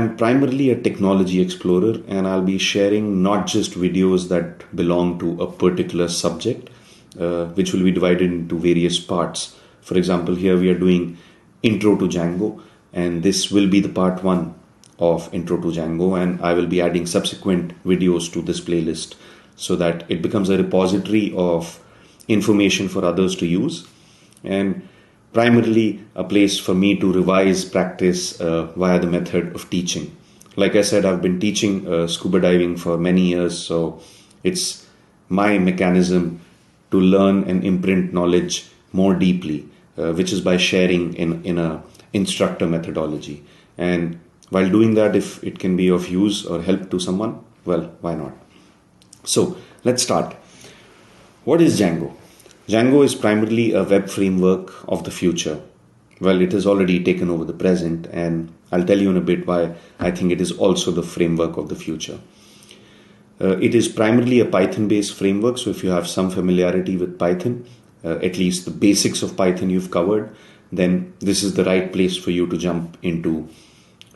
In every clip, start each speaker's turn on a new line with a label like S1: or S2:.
S1: I'm primarily a technology explorer, and I'll be sharing not just videos that belong to a particular subject, which will be divided into various parts. For example, here we are doing Intro to Django, and this will be the part 1 of Intro to Django, and I will be adding subsequent videos to this playlist so that it becomes a repository of information for others to use, and primarily a place for me to revise practice via the method of teaching. Like I said, I've been teaching scuba diving for many years, so it's my mechanism to learn and imprint knowledge more deeply, which is by sharing in a instructor methodology. And while doing that, if it can be of use or help to someone, well, why not? So let's start. What is Django? Django is primarily a web framework of the future. Well, it has already taken over the present, and I'll tell you in a bit why I think it is also the framework of the future. It is primarily a Python-based framework, so if you have some familiarity with Python, at least the basics of Python you've covered, then this is the right place for you to jump into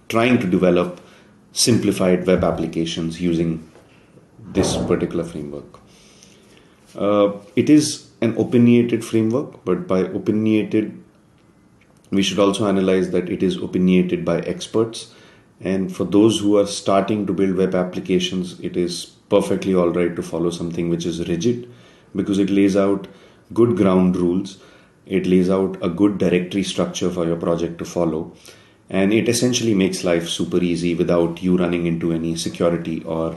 S1: trying to develop simplified web applications using this particular framework. It is an opinionated framework, but by opinionated, we should also analyze that it is opinionated by experts. And for those who are starting to build web applications, it is perfectly all right to follow something which is rigid, because it lays out good ground rules, it lays out a good directory structure for your project to follow, and it essentially makes life super easy without you running into any security or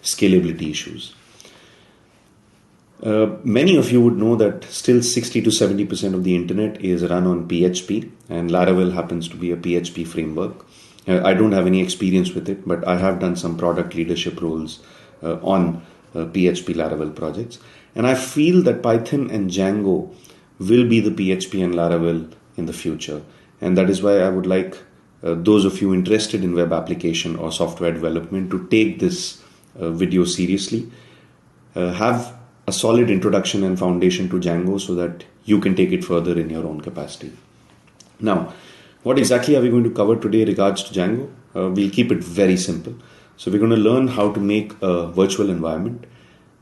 S1: scalability issues. Many of you would know that still 60 to 70% of the internet is run on PHP, and Laravel happens to be a PHP framework. I don't have any experience with it, but I have done some product leadership roles on PHP Laravel projects. And I feel that Python and Django will be the PHP and Laravel in the future. And that is why I would like those of you interested in web application or software development to take this video seriously. Have a solid introduction and foundation to Django so that you can take it further in your own capacity. Now, what exactly are we going to cover today in regards to Django? We'll keep it very simple. So we're going to learn how to make a virtual environment,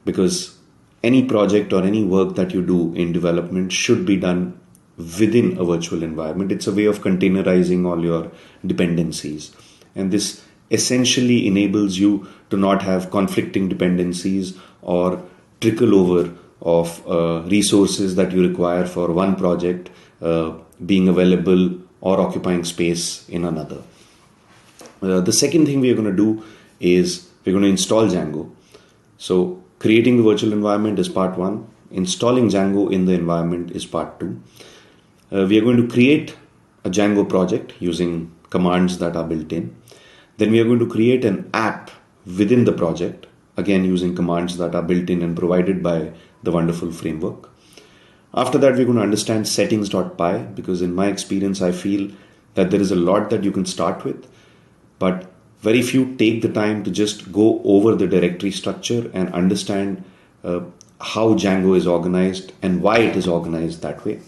S1: because any project or any work that you do in development should be done within a virtual environment. It's a way of containerizing all your dependencies. And this essentially enables you to not have conflicting dependencies or trickle over of resources that you require for one project being available or occupying space in another. The second thing we are going to do is we're going to install Django. So creating the virtual environment is part 1. Installing Django in the environment is part 2. We are going to create a Django project using commands that are built in. Then we are going to create an app within the project, again using commands that are built in and provided by the wonderful framework. After that, we're going to understand settings.py, because in my experience, I feel that there is a lot that you can start with, but very few take the time to just go over the directory structure and understand how Django is organized and why it is organized that way.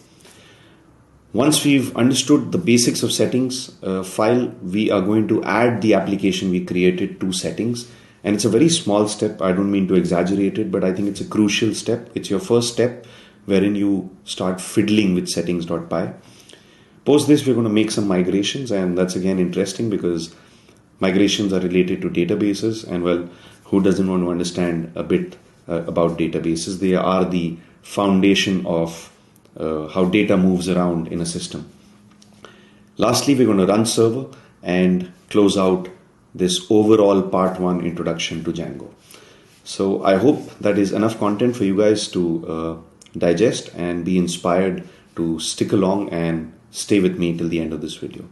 S1: Once we've understood the basics of settings file, we are going to add the application we created to settings. And it's a very small step. I don't mean to exaggerate it, but I think it's a crucial step. It's your first step wherein you start fiddling with settings.py. Post this, we're going to make some migrations, and that's again interesting because migrations are related to databases, and well, who doesn't want to understand a bit about databases? They are the foundation of how data moves around in a system. Lastly, we're going to run server and close out this overall part 1 introduction to Django. So I hope that is enough content for you guys to digest and be inspired to stick along and stay with me till the end of this video.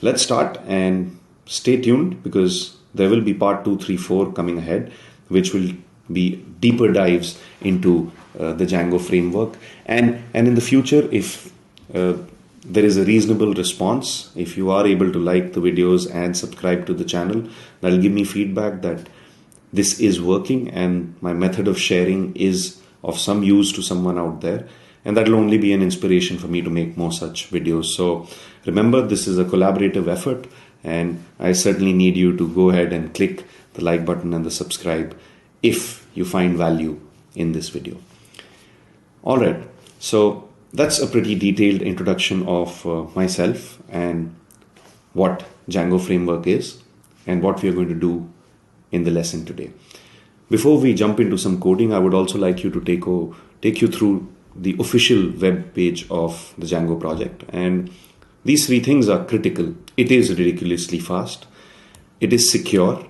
S1: Let's start, and stay tuned because there will be part 2, 3, 4 coming ahead, which will be deeper dives into the Django framework. And in the future, if there is a reasonable response, if you are able to like the videos and subscribe to the channel, that'll give me feedback that this is working and my method of sharing is of some use to someone out there, and that'll only be an inspiration for me to make more such videos. So remember, this is a collaborative effort. and I certainly need you to go ahead and click the like button and the subscribe if you find value in this video. Alright, so that's a pretty detailed introduction of myself and what Django Framework is and what we are going to do in the lesson today. Before we jump into some coding, I would also like you to take you through the official web page of the Django project. And these three things are critical. It is ridiculously fast, it is secure,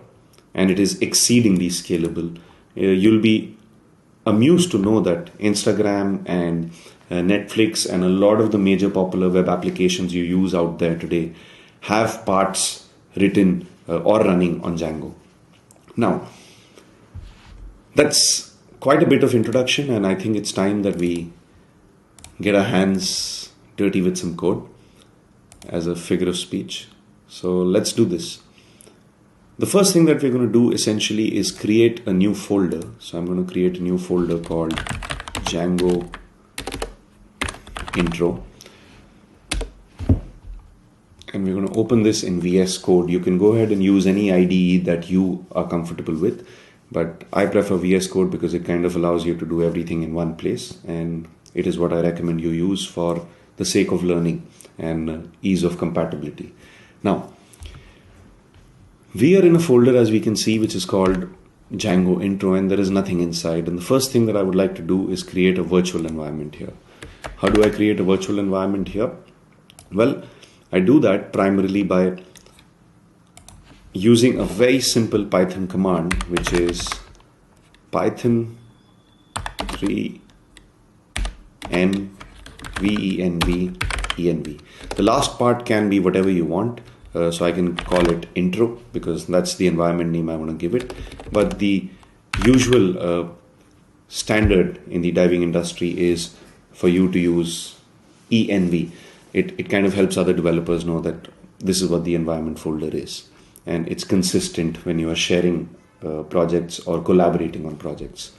S1: and it is exceedingly scalable. You'll be amused to know that Instagram and Netflix and a lot of the major popular web applications you use out there today have parts written or running on Django. Now, that's quite a bit of introduction, and I think it's time that we get our hands dirty with some code as a figure of speech. So let's do this. The first thing that we're going to do essentially is create a new folder. So I'm going to create a new folder called Django Intro. And we're going to open this in VS Code. You can go ahead and use any IDE that you are comfortable with, but I prefer VS Code because it kind of allows you to do everything in one place, and it is what I recommend you use for the sake of learning and ease of compatibility. Now, we are in a folder, as we can see, which is called Django Intro, and there is nothing inside. And the first thing that I would like to do is create a virtual environment here. How do I create a virtual environment here? Well, I do that primarily by using a very simple Python command, which is Python 3 env. The last part can be whatever you want, so I can call it intro because that's the environment name I want to give it. But the usual standard in the diving industry is for you to use env. It kind of helps other developers know that this is what the environment folder is, and it's consistent when you are sharing projects or collaborating on projects.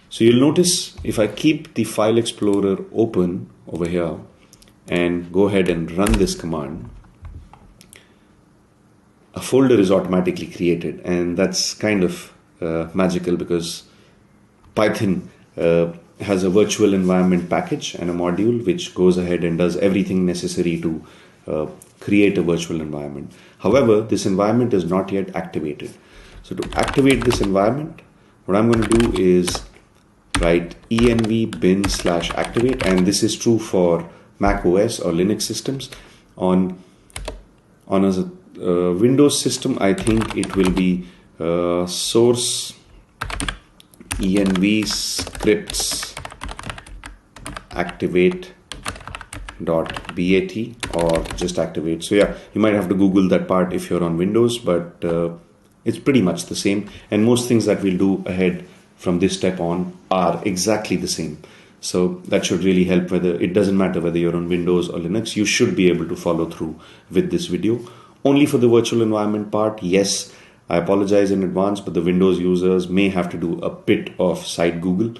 S1: So you'll notice if I keep the file explorer open over here and go ahead and run this command, a folder is automatically created, and that's kind of magical because Python has a virtual environment package and a module which goes ahead and does everything necessary to create a virtual environment. However, this environment is not yet activated. So to activate this environment, what I'm going to do is write env bin/activate, and this is true for Mac OS or Linux systems. On a Windows system, I think it will be source env scripts activate.bat or just activate. So yeah, you might have to Google that part if you're on Windows, but it's pretty much the same, and most things that we'll do ahead from this step on are exactly the same. So that should really help. Whether it doesn't matter whether you're on Windows or Linux, you should be able to follow through with this video. Only for the virtual environment part, yes, I apologize in advance, but the Windows users may have to do a bit of side Google,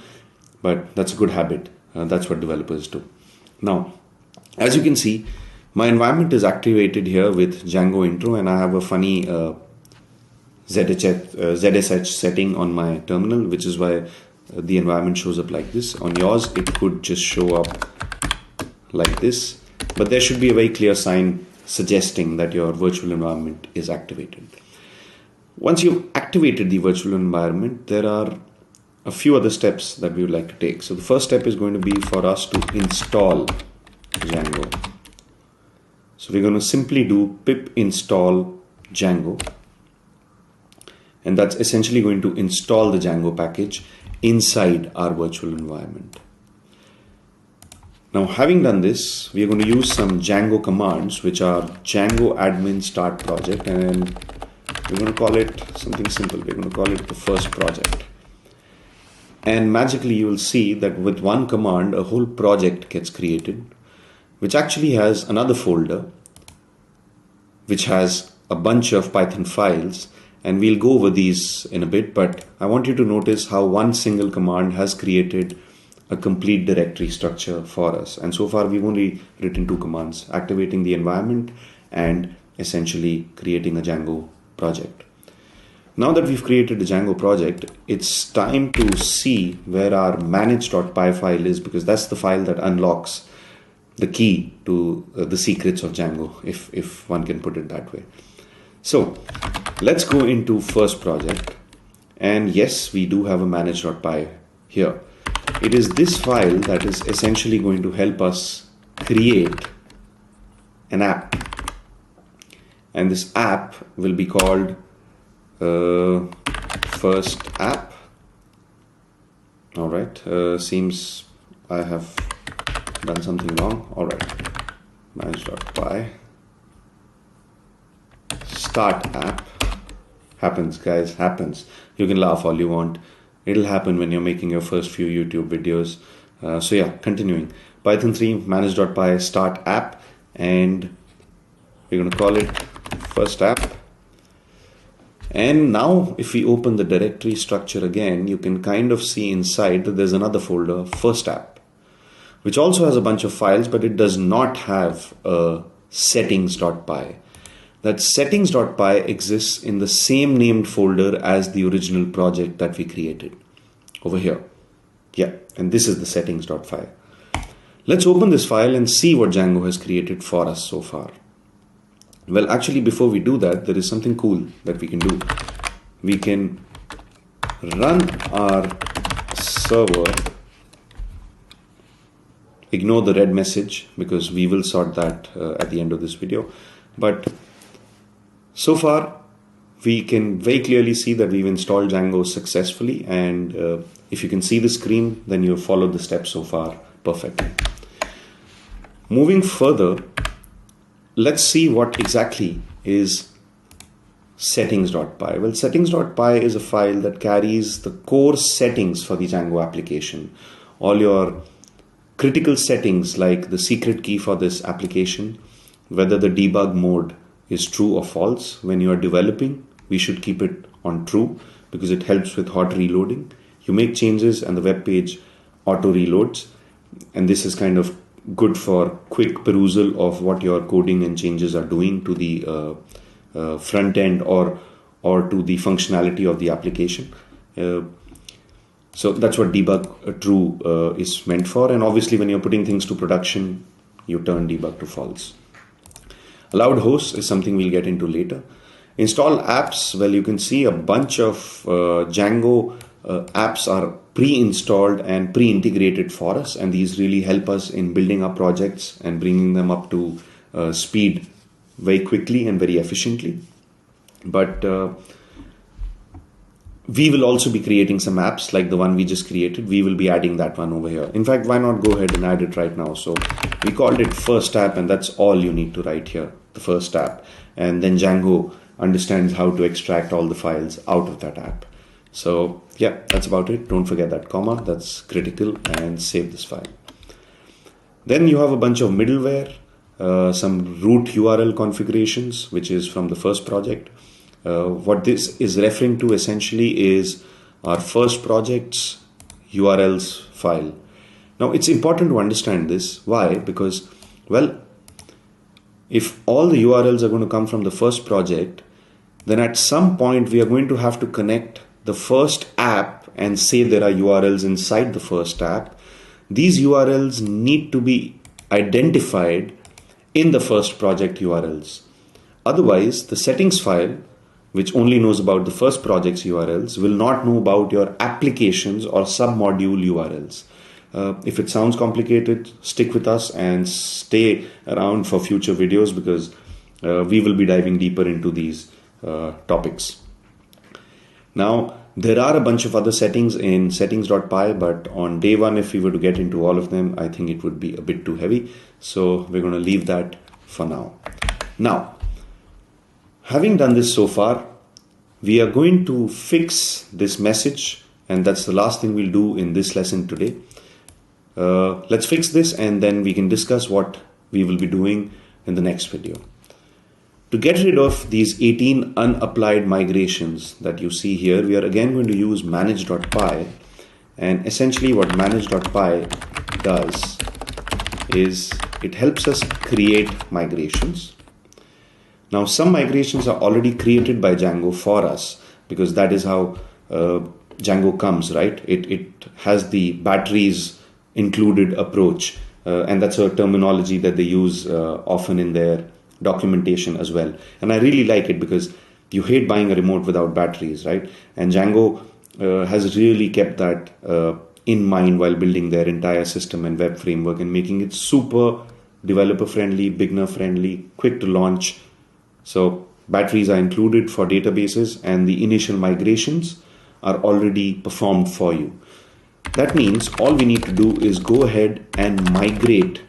S1: but that's a good habit. That's what developers do. Now, as you can see, my environment is activated here with Django Intro, and I have a funny ZSH setting on my terminal, which is why the environment shows up like this. On yours, it could just show up like this, but there should be a very clear sign suggesting that your virtual environment is activated. Once you've activated the virtual environment, there are a few other steps that we would like to take. So the first step is going to be for us to install Django. So we're going to simply do pip install Django, and that's essentially going to install the Django package inside our virtual environment. Now, having done this, we are going to use some Django commands, which are Django admin start project, and we're going to call it something simple. We're going to call it the first project. And magically, you will see that with one command, a whole project gets created, which actually has another folder, which has a bunch of Python files. And we'll go over these in a bit, but I want you to notice how one single command has created a complete directory structure for us. And so far, we've only written two commands, activating the environment and essentially creating a Django project. Now that we've created the Django project, it's time to see where our manage.py file is, because that's the file that unlocks the key to the secrets of Django, if one can put it that way. So let's go into first project. And yes, we do have a manage.py here. It is this file that is essentially going to help us create an app. And this app will be called first app. All right, seems I have done something wrong. All right, manage.py start app. Happens, guys, happens. You can laugh all you want. It'll happen when you're making your first few YouTube videos. So yeah, continuing. Python 3 manage.py start app, and we're going to call it first app. And now if we open the directory structure again, you can kind of see inside that there's another folder, first app, which also has a bunch of files, but it does not have a settings.py. That settings.py exists in the same named folder as the original project that we created over here. Yeah, and this is the settings.py. Let's open this file and see what Django has created for us so far. Well, actually, before we do that, there is something cool that we can do. We can run our server. Ignore the red message because we will sort that at the end of this video. But so far, we can very clearly see that we've installed Django successfully. And if you can see the screen, then you've followed the steps so far perfectly. Moving further, let's see what exactly is settings.py. Well, settings.py is a file that carries the core settings for the Django application. All your critical settings like the secret key for this application, whether the debug mode is true or false. When you are developing, we should keep it on true because it helps with hot reloading. You make changes and the web page auto reloads, and this is kind of good for quick perusal of what your coding and changes are doing to the front end or to the functionality of the application. So that's what debug true is meant for. And obviously when you're putting things to production, you turn debug to false. Allowed hosts is something we'll get into later. Install apps. Well, you can see a bunch of Django apps are pre-installed and pre-integrated for us, and these really help us in building our projects and bringing them up to speed very quickly and very efficiently. But we will also be creating some apps like the one we just created. We will be adding that one over here. In fact, why not go ahead and add it right now? So we called it first app, and that's all you need to write here, the first app. And then Django understands how to extract all the files out of that app. So yeah, that's about it. Don't forget that comma, that's critical, and save this file. Then you have a bunch of middleware, some root URL configurations, which is from the first project. What this is referring to essentially is our first project's URLs file. Now it's important to understand this. Why? Because, well, if all the URLs are going to come from the first project, then at some point we are going to have to connect the first app and say there are URLs inside the first app. These URLs need to be identified in the first project URLs. Otherwise, the settings file, which only knows about the first project's URLs, will not know about your applications or submodule URLs. If it sounds complicated, stick with us and stay around for future videos because we will be diving deeper into these topics. Now, there are a bunch of other settings in settings.py, but on day one, if we were to get into all of them, I think it would be a bit too heavy. So we're going to leave that for now. Now, having done this so far, we are going to fix this message, and that's the last thing we'll do in this lesson today. Let's fix this, and then we can discuss what we will be doing in the next video. To get rid of these 18 unapplied migrations that you see here, we are again going to use manage.py, and essentially what manage.py does is it helps us create migrations. Now, some migrations are already created by Django for us, because that is how Django comes, right? It has the batteries included approach, and that's a terminology that they use often in their documentation as well. And I really like it, because you hate buying a remote without batteries, right? And Django has really kept that in mind while building their entire system and web framework, and making it super developer friendly, beginner friendly, quick to launch. So batteries are included for databases, and the initial migrations are already performed for you. That means all we need to do is go ahead and migrate,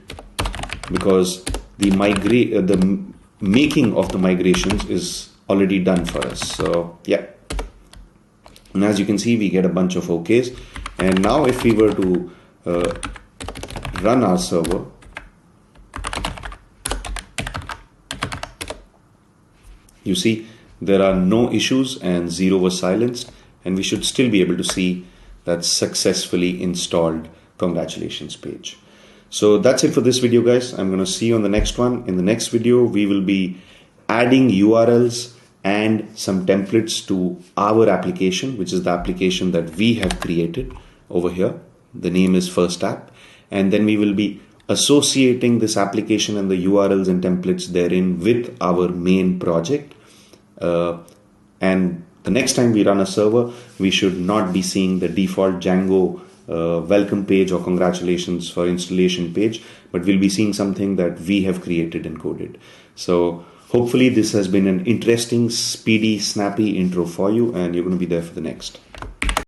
S1: because the making of the migrations is already done for us. So yeah, and as you can see, we get a bunch of OKs. And now if we were to run our server, you see there are no issues and 0 was silenced, and we should still be able to see that successfully installed congratulations page. So that's it for this video, guys. I'm going to see you on the next one. In the next video, we will be adding URLs and some templates to our application, which is the application that we have created over here. The name is First App. And then we will be associating this application and the URLs and templates therein with our main project. And the next time we run a server, we should not be seeing the default Django welcome page or congratulations for installation page, but we'll be seeing something that we have created and coded. So hopefully this has been an interesting, speedy, snappy intro for you, and you're going to be there for the next.